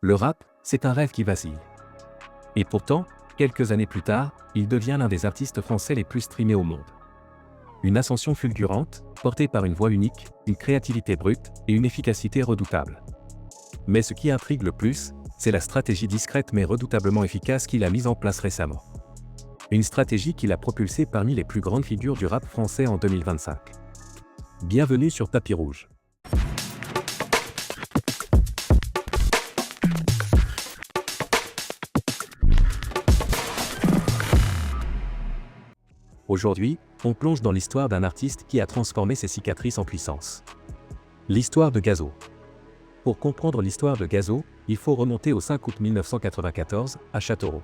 Le rap, c'est un rêve qui vacille. Et pourtant, quelques années plus tard, il devient l'un des artistes français les plus streamés au monde. Une ascension fulgurante, portée par une voix unique, une créativité brute et une efficacité redoutable. Mais ce qui intrigue le plus, c'est la stratégie discrète mais redoutablement efficace qu'il a mise en place récemment. Une stratégie qui l'a propulsé parmi les plus grandes figures du rap français en 2025. Bienvenue sur Tapis Rouge. Aujourd'hui, on plonge dans l'histoire d'un artiste qui a transformé ses cicatrices en puissance. L'histoire de Gazo. Pour comprendre l'histoire de Gazo, il faut remonter au 5 août 1994, à Châteauroux.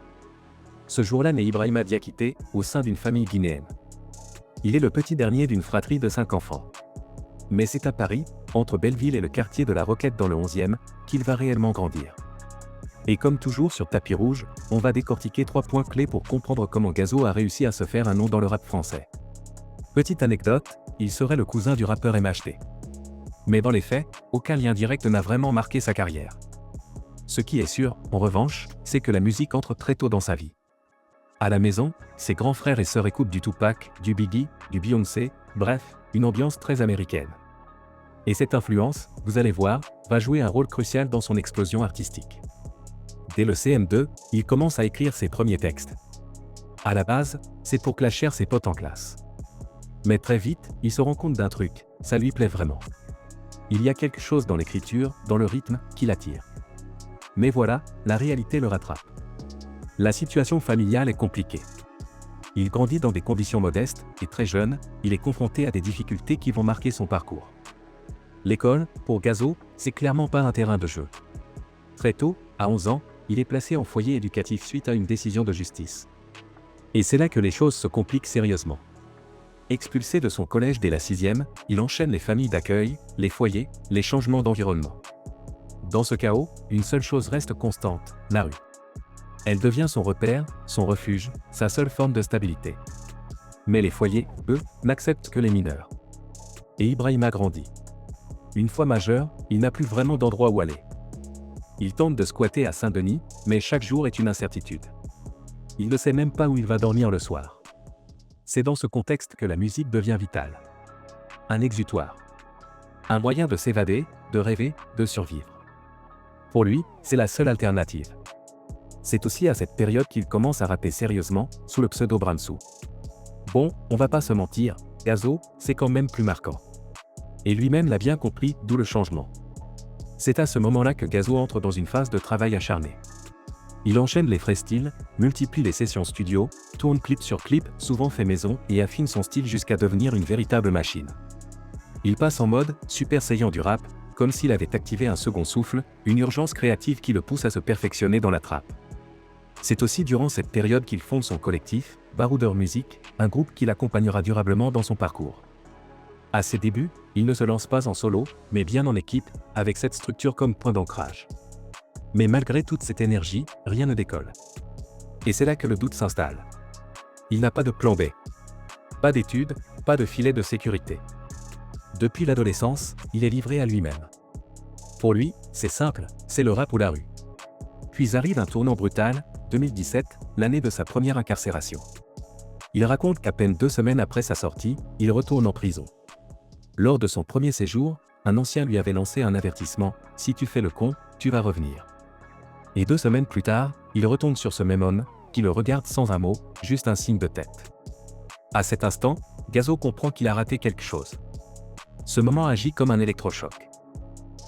Ce jour-là naît Ibrahima Diakité, au sein d'une famille guinéenne. Il est le petit dernier d'une fratrie de 5 enfants. Mais c'est à Paris, entre Belleville et le quartier de la Roquette dans le 11e, qu'il va réellement grandir. Et comme toujours sur Tapis Rouge, on va décortiquer 3 points clés pour comprendre comment Gazo a réussi à se faire un nom dans le rap français. Petite anecdote, il serait le cousin du rappeur MHD. Mais dans les faits, aucun lien direct n'a vraiment marqué sa carrière. Ce qui est sûr, en revanche, c'est que la musique entre très tôt dans sa vie. À la maison, ses grands frères et sœurs écoutent du Tupac, du Biggie, du Beyoncé, bref, une ambiance très américaine. Et cette influence, vous allez voir, va jouer un rôle crucial dans son explosion artistique. Dès le CM2, il commence à écrire ses premiers textes. À la base, c'est pour clasher ses potes en classe. Mais très vite, il se rend compte d'un truc, ça lui plaît vraiment. Il y a quelque chose dans l'écriture, dans le rythme, qui l'attire. Mais voilà, la réalité le rattrape. La situation familiale est compliquée. Il grandit dans des conditions modestes, et très jeune, il est confronté à des difficultés qui vont marquer son parcours. L'école, pour Gazo, c'est clairement pas un terrain de jeu. Très tôt, à 11 ans, il est placé en foyer éducatif suite à une décision de justice. Et c'est là que les choses se compliquent sérieusement. Expulsé de son collège dès la 6e, il enchaîne les familles d'accueil, les foyers, les changements d'environnement. Dans ce chaos, une seule chose reste constante, la rue. Elle devient son repère, son refuge, sa seule forme de stabilité. Mais les foyers, eux, n'acceptent que les mineurs. Et Ibrahima grandit. Une fois majeur, il n'a plus vraiment d'endroit où aller. Il tente de squatter à Saint-Denis, mais chaque jour est une incertitude. Il ne sait même pas où il va dormir le soir. C'est dans ce contexte que la musique devient vitale. Un exutoire. Un moyen de s'évader, de rêver, de survivre. Pour lui, c'est la seule alternative. C'est aussi à cette période qu'il commence à rapper sérieusement, sous le pseudo Bramsou. Bon, on va pas se mentir, Gazo, c'est quand même plus marquant. Et lui-même l'a bien compris, d'où le changement. C'est à ce moment-là que Gazo entre dans une phase de travail acharné. Il enchaîne les freestyles, multiplie les sessions studio, tourne clip sur clip, souvent fait maison, et affine son style jusqu'à devenir une véritable machine. Il passe en mode Super Saiyan du rap, comme s'il avait activé un second souffle, une urgence créative qui le pousse à se perfectionner dans la trappe. C'est aussi durant cette période qu'il fonde son collectif, Baroudeur Music, un groupe qui l'accompagnera durablement dans son parcours. À ses débuts, il ne se lance pas en solo, mais bien en équipe, avec cette structure comme point d'ancrage. Mais malgré toute cette énergie, rien ne décolle. Et c'est là que le doute s'installe. Il n'a pas de plan B. Pas d'études, pas de filet de sécurité. Depuis l'adolescence, il est livré à lui-même. Pour lui, c'est simple, c'est le rap ou la rue. Puis arrive un tournant brutal, 2017, l'année de sa première incarcération. Il raconte qu'à peine 2 semaines après sa sortie, il retourne en prison. Lors de son premier séjour, un ancien lui avait lancé un avertissement, « Si tu fais le con, tu vas revenir ». Et 2 semaines plus tard, il retombe sur ce même homme, qui le regarde sans un mot, juste un signe de tête. À cet instant, Gazo comprend qu'il a raté quelque chose. Ce moment agit comme un électrochoc.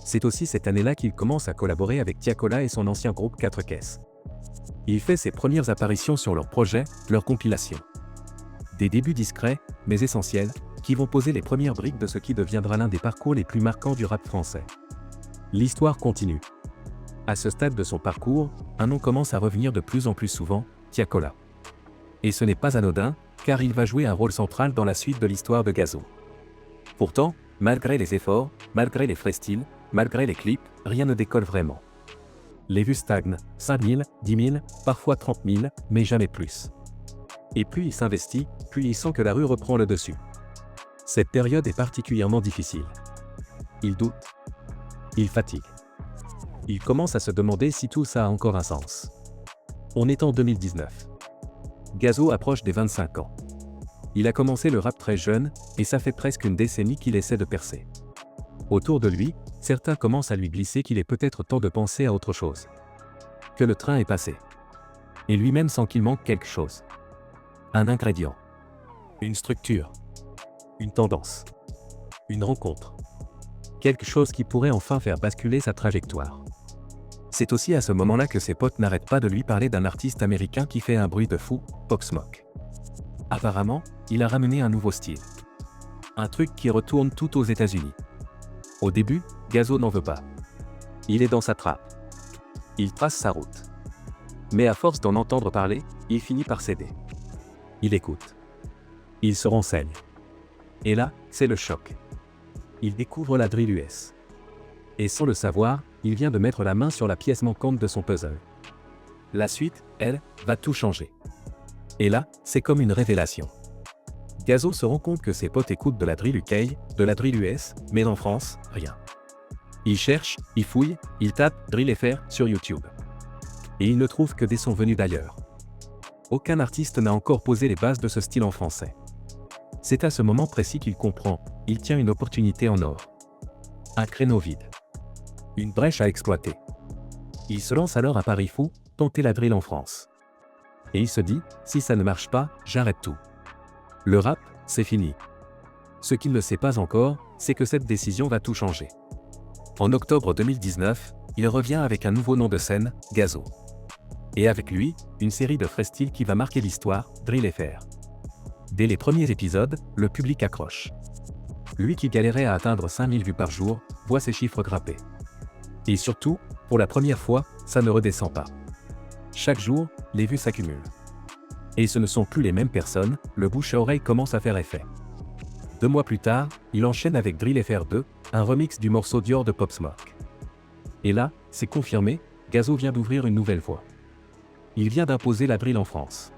C'est aussi cette année-là qu'il commence à collaborer avec Tiakola et son ancien groupe 4 Caisses. Il fait ses premières apparitions sur leur projet, leur compilation. Des débuts discrets, mais essentiels, qui vont poser les premières briques de ce qui deviendra l'un des parcours les plus marquants du rap français. L'histoire continue. À ce stade de son parcours, un nom commence à revenir de plus en plus souvent, Tiakola. Et ce n'est pas anodin, car il va jouer un rôle central dans la suite de l'histoire de Gazo. Pourtant, malgré les efforts, malgré les freestyles, malgré les clips, rien ne décolle vraiment. Les vues stagnent, 5 000, 10 000, parfois 30 000, mais jamais plus. Et plus il s'investit, plus il sent que la rue reprend le dessus. Cette période est particulièrement difficile. Il doute. Il fatigue. Il commence à se demander si tout ça a encore un sens. On est en 2019. Gazo approche des 25 ans. Il a commencé le rap très jeune, et ça fait presque une décennie qu'il essaie de percer. Autour de lui, certains commencent à lui glisser qu'il est peut-être temps de penser à autre chose. Que le train est passé. Et lui-même sent qu'il manque quelque chose. Un ingrédient. Une structure. Une tendance. Une rencontre. Quelque chose qui pourrait enfin faire basculer sa trajectoire. C'est aussi à ce moment-là que ses potes n'arrêtent pas de lui parler d'un artiste américain qui fait un bruit de fou, Pop Smoke. Apparemment, il a ramené un nouveau style. Un truc qui retourne tout aux États-Unis. Au début, Gazo n'en veut pas. Il est dans sa trappe. Il trace sa route. Mais à force d'en entendre parler, il finit par céder. Il écoute. Il se renseigne. Et là, c'est le choc. Il découvre la drill US. Et sans le savoir, il vient de mettre la main sur la pièce manquante de son puzzle. La suite, elle, va tout changer. Et là, c'est comme une révélation. Gazo se rend compte que ses potes écoutent de la drill UK, de la drill US, mais en France, rien. Il cherche, il fouille, il tape Drill FR sur YouTube. Et il ne trouve que des sons venus d'ailleurs. Aucun artiste n'a encore posé les bases de ce style en français. C'est à ce moment précis qu'il comprend, il tient une opportunité en or. Un créneau vide. Une brèche à exploiter. Il se lance alors à pari fou, tenter la drill en France. Et il se dit, si ça ne marche pas, j'arrête tout. Le rap, c'est fini. Ce qu'il ne sait pas encore, c'est que cette décision va tout changer. En octobre 2019, il revient avec un nouveau nom de scène, Gazo. Et avec lui, une série de freestyles qui va marquer l'histoire, Drill FR. Dès les premiers épisodes, le public accroche. Lui qui galérait à atteindre 5000 vues par jour, voit ses chiffres grimper. Et surtout, pour la première fois, ça ne redescend pas. Chaque jour, les vues s'accumulent. Et ce ne sont plus les mêmes personnes, le bouche à oreille commence à faire effet. 2 mois plus tard, il enchaîne avec Drill FR 2, un remix du morceau Dior de Pop Smoke. Et là, c'est confirmé, Gazo vient d'ouvrir une nouvelle voie. Il vient d'imposer la drill en France.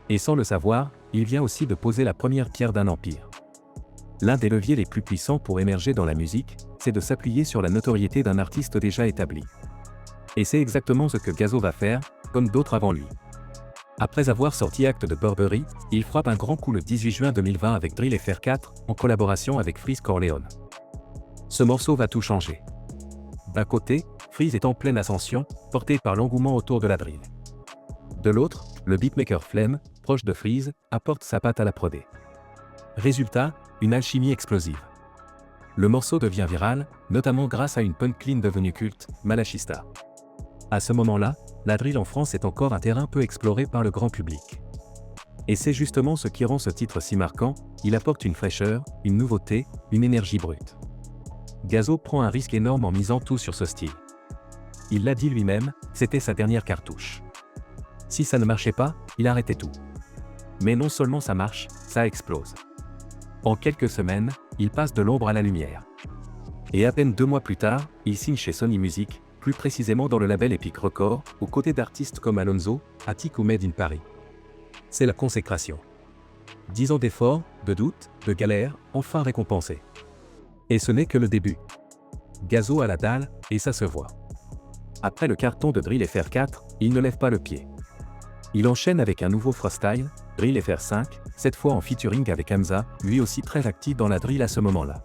Et sans le savoir, il vient aussi de poser la première pierre d'un empire. L'un des leviers les plus puissants pour émerger dans la musique, c'est de s'appuyer sur la notoriété d'un artiste déjà établi. Et c'est exactement ce que Gazo va faire, comme d'autres avant lui. Après avoir sorti Acte de Burberry, il frappe un grand coup le 18 juin 2020 avec Drill FR 4, en collaboration avec Freeze Corleone. Ce morceau va tout changer. D'un côté, Freeze est en pleine ascension, porté par l'engouement autour de la drill. De l'autre, le beatmaker Flemme, proche de Freeze, apporte sa patte à la prodée. Résultat, une alchimie explosive. Le morceau devient viral, notamment grâce à une punchline devenue culte, Malachista. À ce moment-là, la drill en France est encore un terrain peu exploré par le grand public. Et c'est justement ce qui rend ce titre si marquant, il apporte une fraîcheur, une nouveauté, une énergie brute. Gazo prend un risque énorme en misant tout sur ce style. Il l'a dit lui-même, c'était sa dernière cartouche. Si ça ne marchait pas, il arrêtait tout. Mais non seulement ça marche, ça explose. En quelques semaines, il passe de l'ombre à la lumière. Et à peine 2 mois plus tard, il signe chez Sony Music, plus précisément dans le label Epic Records, aux côtés d'artistes comme Alonso, Attic ou Made in Paris. C'est la consécration. 10 ans d'efforts, de doutes, de galères, enfin récompensés. Et ce n'est que le début. Gazo a la dalle, et ça se voit. Après le carton de Drill FR 4, il ne lève pas le pied. Il enchaîne avec un nouveau freestyle, Drill FR 5, cette fois en featuring avec Hamza, lui aussi très actif dans la drill à ce moment-là.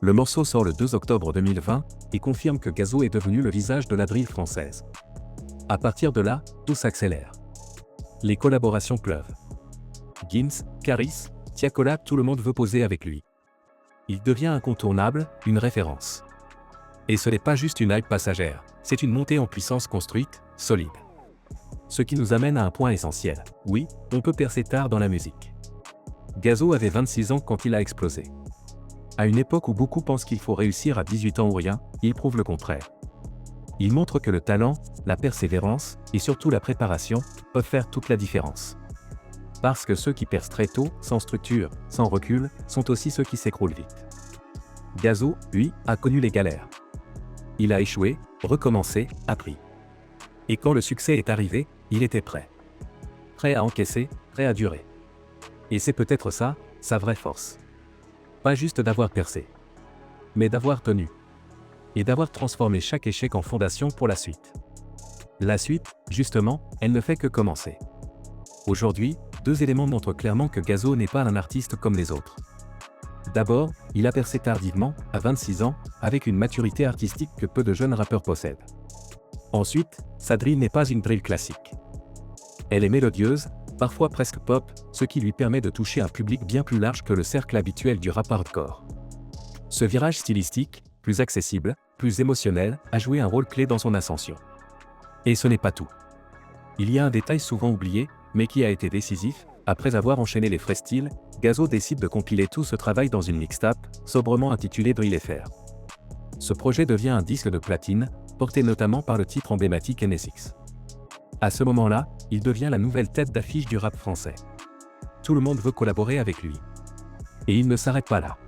Le morceau sort le 2 octobre 2020 et confirme que Gazo est devenu le visage de la drill française. À partir de là, tout s'accélère. Les collaborations pleuvent. Gims, Caris, Tiakola, tout le monde veut poser avec lui. Il devient incontournable, une référence. Et ce n'est pas juste une hype passagère, c'est une montée en puissance construite, solide. Ce qui nous amène à un point essentiel. Oui, on peut percer tard dans la musique. Gazo avait 26 ans quand il a explosé. À une époque où beaucoup pensent qu'il faut réussir à 18 ans ou rien, il prouve le contraire. Il montre que le talent, la persévérance, et surtout la préparation, peuvent faire toute la différence. Parce que ceux qui percent très tôt, sans structure, sans recul, sont aussi ceux qui s'écroulent vite. Gazo, lui, a connu les galères. Il a échoué, recommencé, appris. Et quand le succès est arrivé, il était prêt. Prêt à encaisser, prêt à durer. Et c'est peut-être ça, sa vraie force. Pas juste d'avoir percé, mais d'avoir tenu. et d'avoir transformé chaque échec en fondation pour la suite. La suite, justement, elle ne fait que commencer. Aujourd'hui, deux éléments montrent clairement que Gazo n'est pas un artiste comme les autres. D'abord, il a percé tardivement, à 26 ans, avec une maturité artistique que peu de jeunes rappeurs possèdent. Ensuite, sa drill n'est pas une drill classique. Elle est mélodieuse, parfois presque pop, ce qui lui permet de toucher un public bien plus large que le cercle habituel du rap hardcore. Ce virage stylistique, plus accessible, plus émotionnel, a joué un rôle clé dans son ascension. Et ce n'est pas tout. Il y a un détail souvent oublié, mais qui a été décisif. Après avoir enchaîné les freestyles, Gazo décide de compiler tout ce travail dans une mixtape, sobrement intitulée Drill FR. Ce projet devient un disque de platine, porté notamment par le titre emblématique NSX. À ce moment-là, il devient la nouvelle tête d'affiche du rap français. Tout le monde veut collaborer avec lui. Et il ne s'arrête pas là.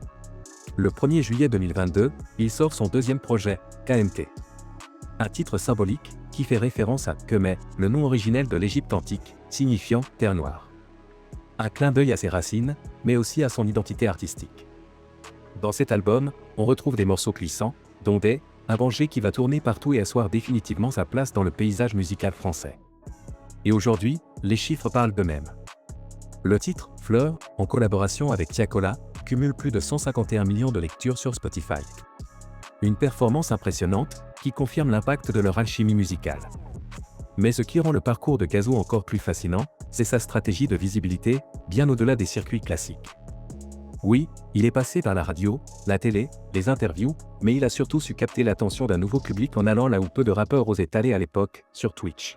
Le 1er juillet 2022, il sort son deuxième projet, KMT. Un titre symbolique, qui fait référence à Kemet, le nom originel de l'Égypte antique, signifiant « terre noire ». Un clin d'œil à ses racines, mais aussi à son identité artistique. Dans cet album, on retrouve des morceaux glissants, dont des « Un Banger qui va tourner partout et asseoir définitivement sa place dans le paysage musical français ». Et aujourd'hui, les chiffres parlent d'eux-mêmes. Le titre, Fleur, en collaboration avec Tiakola, cumule plus de 151 millions de lectures sur Spotify. Une performance impressionnante, qui confirme l'impact de leur alchimie musicale. Mais ce qui rend le parcours de Gazo encore plus fascinant, c'est sa stratégie de visibilité, bien au-delà des circuits classiques. Oui, il est passé par la radio, la télé, les interviews, mais il a surtout su capter l'attention d'un nouveau public en allant là où peu de rappeurs osaient aller à l'époque, sur Twitch.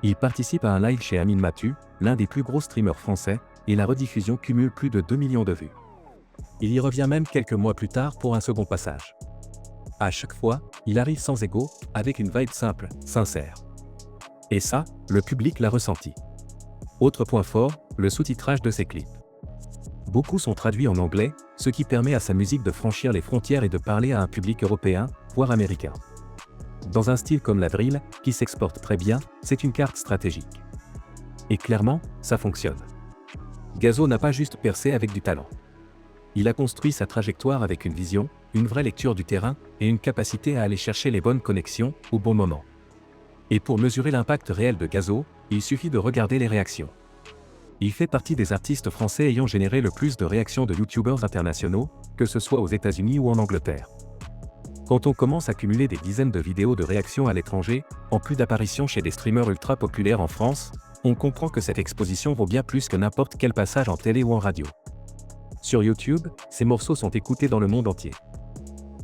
Il participe à un live chez Amine Mathieu, l'un des plus gros streamers français, et la rediffusion cumule plus de 2 millions de vues. Il y revient même quelques mois plus tard pour un second passage. À chaque fois, il arrive sans ego, avec une vibe simple, sincère. Et ça, le public l'a ressenti. Autre point fort, le sous-titrage de ses clips. Beaucoup sont traduits en anglais, ce qui permet à sa musique de franchir les frontières et de parler à un public européen, voire américain. Dans un style comme la drill, qui s'exporte très bien, c'est une carte stratégique. Et clairement, ça fonctionne. Gazo n'a pas juste percé avec du talent. Il a construit sa trajectoire avec une vision, une vraie lecture du terrain, et une capacité à aller chercher les bonnes connexions, au bon moment. Et pour mesurer l'impact réel de Gazo, il suffit de regarder les réactions. Il fait partie des artistes français ayant généré le plus de réactions de youtubeurs internationaux, que ce soit aux États-Unis ou en Angleterre. Quand on commence à cumuler des dizaines de vidéos de réactions à l'étranger, en plus d'apparitions chez des streamers ultra populaires en France, on comprend que cette exposition vaut bien plus que n'importe quel passage en télé ou en radio. Sur YouTube, ces morceaux sont écoutés dans le monde entier.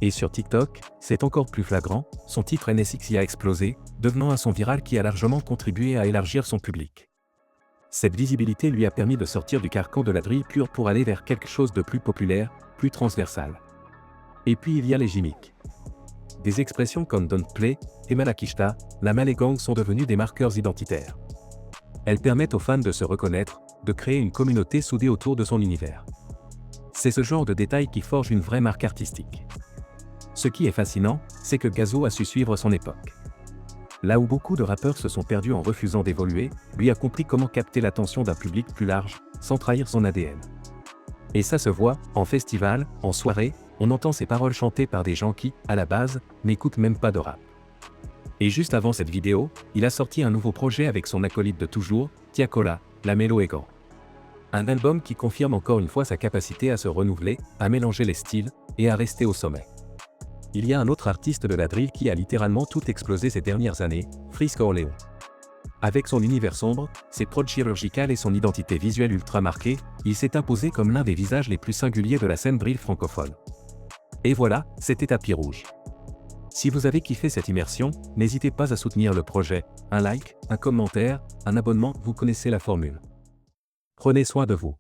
Et sur TikTok, c'est encore plus flagrant, son titre NSX y a explosé, devenant un son viral qui a largement contribué à élargir son public. Cette visibilité lui a permis de sortir du carcan de la drill pure pour aller vers quelque chose de plus populaire, plus transversal. Et puis il y a les gimmicks. Des expressions comme Don't Play et Malakishta, la Malé Gang sont devenues des marqueurs identitaires. Elles permettent aux fans de se reconnaître, de créer une communauté soudée autour de son univers. C'est ce genre de détails qui forge une vraie marque artistique. Ce qui est fascinant, c'est que Gazo a su suivre son époque. Là où beaucoup de rappeurs se sont perdus en refusant d'évoluer, lui a compris comment capter l'attention d'un public plus large, sans trahir son ADN. Et ça se voit, en festival, en soirée, on entend ses paroles chantées par des gens qui, à la base, n'écoutent même pas de rap. Et juste avant cette vidéo, il a sorti un nouveau projet avec son acolyte de toujours, Tiakola, La Mélo et Gant. Un album qui confirme encore une fois sa capacité à se renouveler, à mélanger les styles, et à rester au sommet. Il y a un autre artiste de la drill qui a littéralement tout explosé ces dernières années, Frisk Orléans. Avec son univers sombre, ses prods chirurgicales et son identité visuelle ultra marquée, il s'est imposé comme l'un des visages les plus singuliers de la scène drill francophone. Et voilà, c'était Tapis Rouge. Si vous avez kiffé cette immersion, n'hésitez pas à soutenir le projet, un like, un commentaire, un abonnement, vous connaissez la formule. Prenez soin de vous.